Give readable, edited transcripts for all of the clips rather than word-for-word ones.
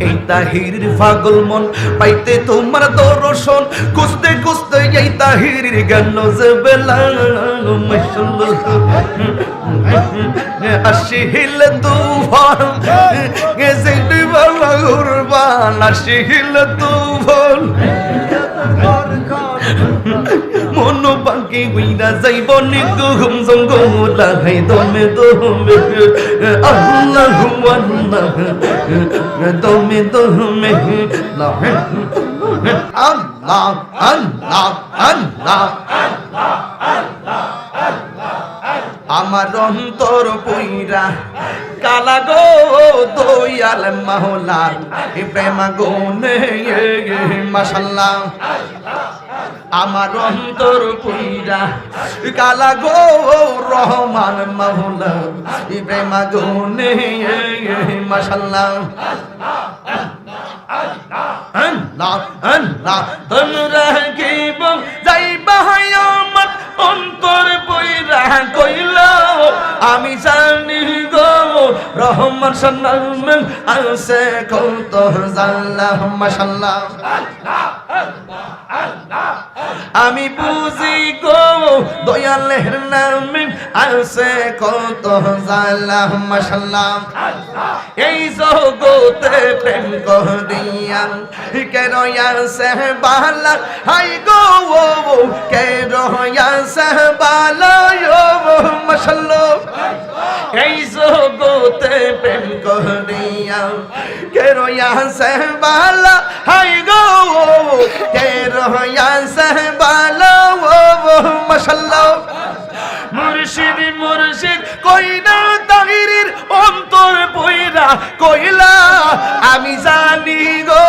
এই তাহিরির পাগল মন পাইতে তোমার দর্শন খুঁজতে খুঁজতে এই তাহিরির গান জবেলা আসিল তুফান গেছে বালা কুরবান আসিল তুফান মন বাকি হইরা যাইব নিগুম জঙ্গম লাগাই দমে দমে আল্লাহু আল্লাহ দমে দমে আল্লাহ আল্লাহ আল্লাহ আমার অন্তর পইরা কালা গো দয়াল মাওলার প্রেম গুনে মাশাআল্লাহ আমার অন্তর পইরা কালা গো রহমান মাওলা প্রেম গুনে মাশাআল্লাহ আল্লাহ আল্লাহ তোমরা কি যাইবা আমার অন্তর পইরা কইলা আমি জানি গো রহমান সাল্লাম আছে কত জাল্লাহ মাশাআল্লাহ আমি বুঝি গো দয়ালের নামে আছে কত জাল্লাহ মাশাআল্লাহ এই জগতে প্রেম করিয়া কে রয়াছে বালা হাই গো কে রয়াছে বালা মাশাআল্লাহ এই জগতে প্রেম করিয়া কে রয়াছে বালা হাই গো কে রয়াছে বালা মাশাআল্লাহ মুর্শিদ মুর্শিদ কইনা তাহিরির অন্তর পয়রা কইলা আমি জানি গো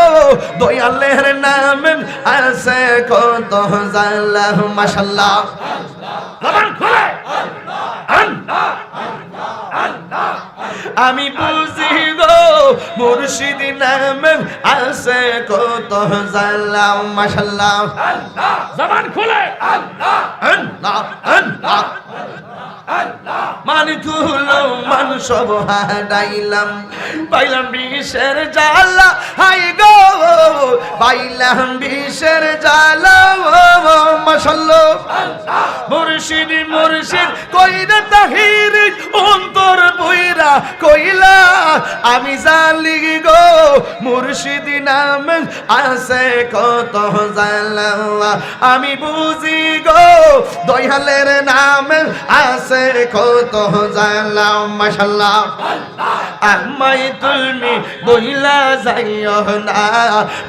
দয়ালের নামে আছে কত জাল্লাহ মাশাআল্লাহ জবান খুলে আল্লাহ আল্লাহ আমি বুঝি গো মুর্শিদ নামে আছে কত জাল্লাহ মাশাআল্লাহ আল্লাহ জবান খুলে আল্লাহ আল্লাহ আল্লাহ মানকুলো মান সব হারাইলাম পাইলাম বিষের জ্বালা হাই গো পাইলাম বিষের জ্বালা মাশাআল্লাহ মুর্শিদ মুর্শিদ কইরা তাহির অন্তর বইরা কইলা আমি জানি গো মুর্শিদ নামে আছে কত জ্বালা আমি বুঝি গো দয়ালের নামে আছে কত জাল্লাহ মাশাআল্লাহ আমায় তুমি বইলা যাইও না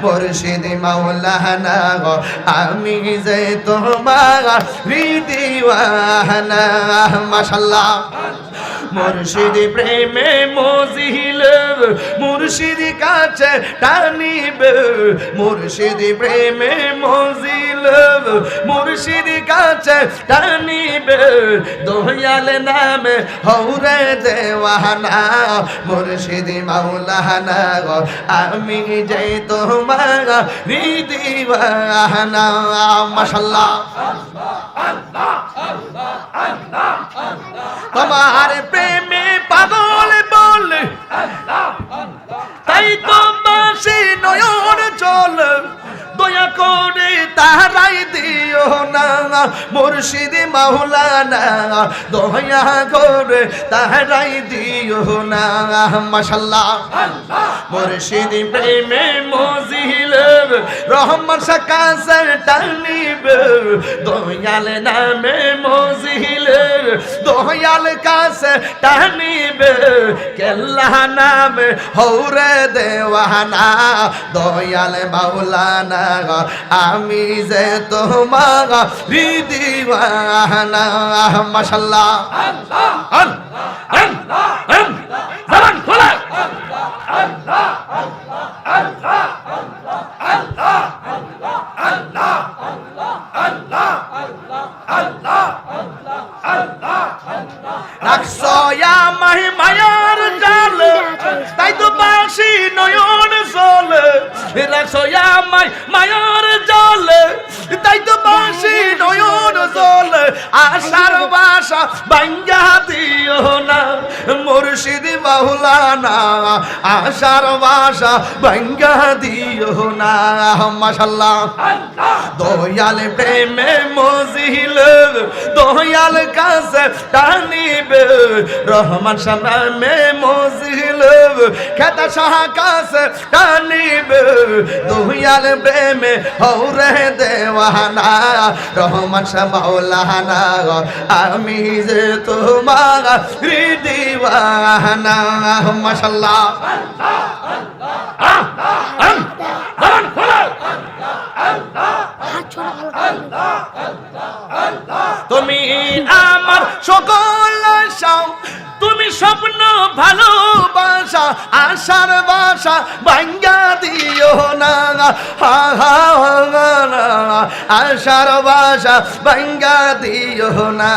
মুর্শিদ মাওলানা গো আমি যে তোমার দিওয়ানা মাশাআল্লাহ মুর্শিদ প্রেমে মজিল মুর্শিদ কাছে টানিবে মুর্শিদ প্রেমে মজিল মুর্শিদ কাছে টানিবে দয়াল নামে হৌরে দেওয়ানা মুর্শিদ মাওলানা গো আমি যে তোমার দিওয়ানা মাশাআল্লাহ আল্লাহ আল্লাহ আল্লাহ তোমার প্রেমে পাগল বলে তাই তো বাসি নয়ন চল দয়া করে তাহারাই দিও না মুর্শিদ মাওলানা দয়া করে তাহারাই দিও না মাশাআল্লাহ মুর্শিদ প্রেমে মজিল রহমান সাকাছে টানিবে দয়াল নামে মজিল দয়াল কাছে টানিবে কেল্লা নামে হৌরে দেওয়ানা দয়াল মাওলানা আমি যে তোমার দিওয়ানা মাশাআল্লাহ আল্লাহ আল্লাহ আল্লাহ জবান খোলা আল্লাহ আল্লাহ আল্লাহ আল্লাহ আল্লাহ আল্লাহ আল্লাহ আল্লাহ রাখছো আমায় মায়ার জাল তাই তো বাসি নয়ন চলে রাখো আমায় মায়ার জলে তাই তো বাসি নয়ন জলে আশার বাসা ভাঙ্গা দিও না মুর্শিদ মাওলানা আশার বাসা ভাঙ্গা দিও না মাশাআল্লাহ দয়াল প্রেমে মজিল দয়াল কাছে টানিবে রহমান সামনে মজিল খেতা শাহ কাছে টানিবে দয়াল প্রেমে হৌরে দেওয়ানা রহমান শাহ মাওলানা আমি যে তোমার দিওয়ানা মাশাআল্লাহ তুমি আমার সকল আশা তুমি স্বপ্ন ভালোবাসা আশার বাসা ভাঙ্গা দিও না আশার বাসা ভাঙ্গা দিও না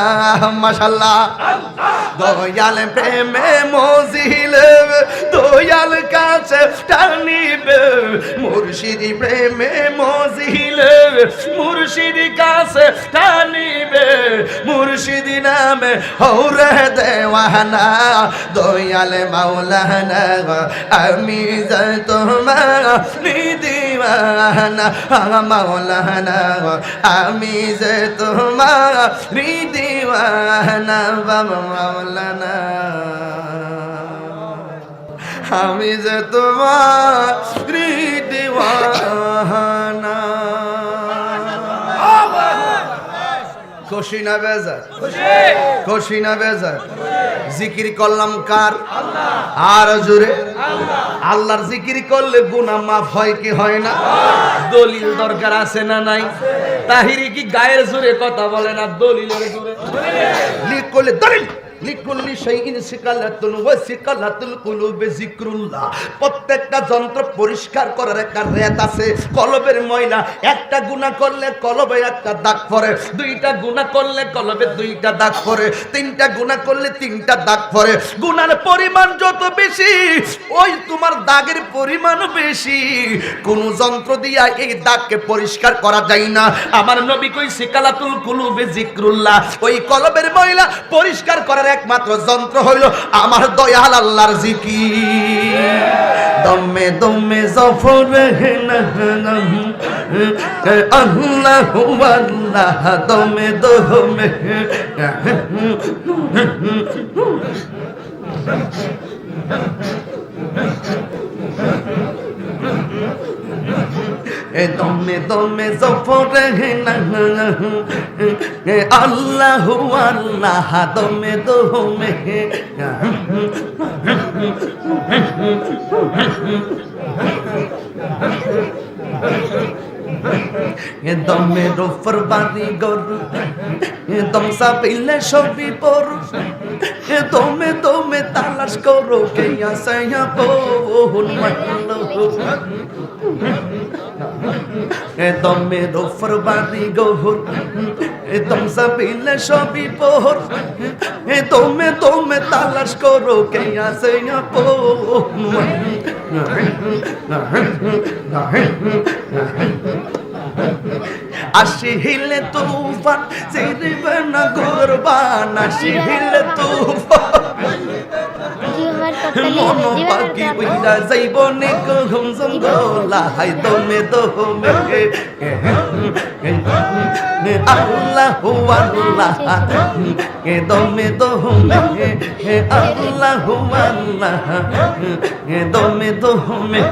মাশাআল্লাহ দয়াল প্রেমে মজিল দয়াল কাছে টানিবে মুর্শিদি প্রেমে মজিল মুর্শিদ কাছে টানিবে মুর্শিদি নামে হৌরে দেওয়ানা দয়াল মাওলানা আমি যে তোমার দিওয়ানা মাওলানা আমি যে তোমার দিওয়ানা বাবা মাওলানা আমি যে তোমার দিওয়ানা খুশি না বেজার খুশি না বেজার জিকির করলাম কার আর জোরে আল্লাহর জিকির করলে গুনাহ মাফ হয় কি হয় না দলিল দরকার আছে না নাই তাহিরি কি গায়ের জোরে কথা বলে না দলিলের জোরে লিখ করলে দলিল লিকুল্লি শাইইন সিকালাতুন ওয়া সিকালাতুল কুলুবি যিকরুল্লাহ প্রত্যেকটা যন্ত্র পরিষ্কার করার একটা রেত আছে কলবের ময়লা একটা গুনাহ করলে কলবে একটা দাগ পড়ে দুইটা গুনাহ করলে কলবে দুইটা দাগ পড়ে তিনটা গুনাহ করলে তিনটা দাগ পড়ে গুনার পরিমাণ যত বেশি ওই তোমার দাগের পরিমাণ বেশি কোন যন্ত্র দিয়া এই দাগকে পরিষ্কার করা যায় না আমার নবী কই সিকালাতুল কুলুবি যিকরুল্লাহ ওই কলবের ময়লা পরিষ্কার করার একমাত্র যন্ত্র হইল আমার দয়াল আল্লাহর জিকির দমে দমে জফর আল্লাহু আল্লাহ দমে দমে দমে দমে জফরে আল্লাহু আল্লাহ দমে দমে দমে রফর বাড়ি গরু দম সাবিলে সবই পর দমে দমে তালাশ করো কে আসয়া কোন মাহলো দমে রফর বাড়ি গরু দম সাবিলে সবই পর দমে দমে তালাশ করো কে আসয়া কোন আসি হিলে তুফান চিরবে না কুরবান আসি হিলে তুফান মন পাখি উইরা যাইব নে ঘুম জঙ্গলা হাই দমে দমে আল্লাহু আল্লাহ এ দমে দমে আল্লাহু আল্লাহ এ দমে দমে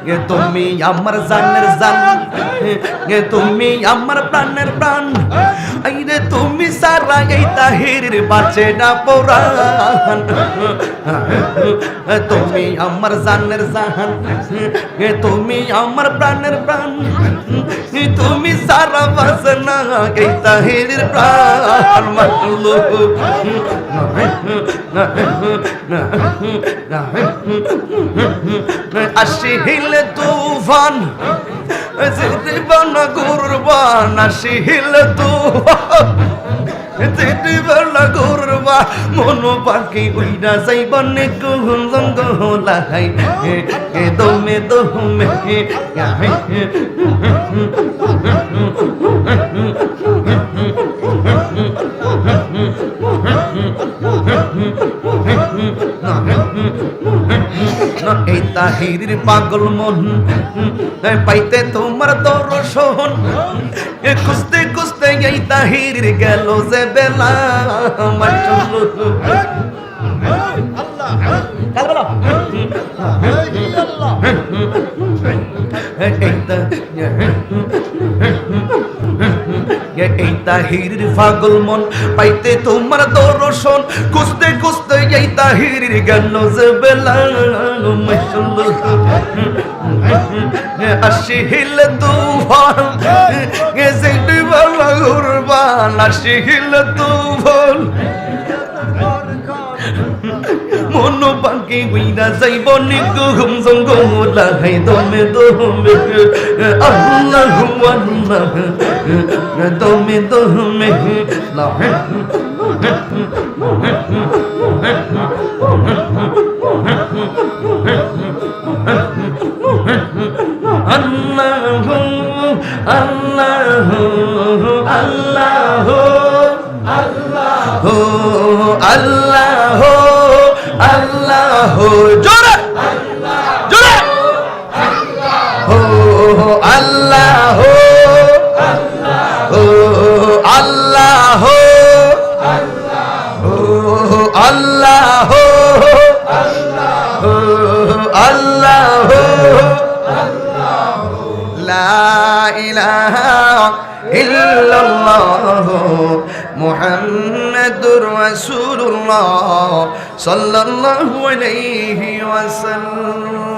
এ তুমি আমার জানের জান এ তুমি আমার প্রাণের প্রাণ আইরে তুমি সারা এই তাহিরের বাঁচে না পরাণ তুমি আমার জানের জান এ তুমি আমার প্রাণের প্রাণ তুমি সারা বাঁচে না এই তাহিরের প্রাণ মানলো আসি হিলে তুফান জীবন কুরবান আসি হিলে তুফান যেতে বেলা করবা মন পাখি উইরা যাইব নে কুহুম জঙ্গলাই দমে দমে এই তাহিরির পাগল মন পাইতে তোমার দর্শন খুঁজতে খুঁজতে এই তাহিরির গেল যে বেলা এই তাহিরির পাগল মন পাইতে তোমার দর্শন খুঁজতে খুঁজতে এই তাহিরির গেল যে বেলা আসিল তুফান যেতে বেলা ঘুরবান আসিল তুফান মন পাখি উইরা যাইব নি ঘুম জঙ্গলাই দমে দমে আল্লাহু আল্লাহ দমে দমে আল্লাহু আল্লাহু আল্লাহু আল্লাহু আল্লাহু আল্লাহু জোরে জোরে আল্লাহু আল্লাহু আল্লাহু আল্লাহু আল্লাহু লা ইলাহা ইল্লাল্লাহ মুহাম্মাদুর রাসূলুল্লাহ সাল্লাল্লাহু আলাইহি ওয়াসাল্লাম।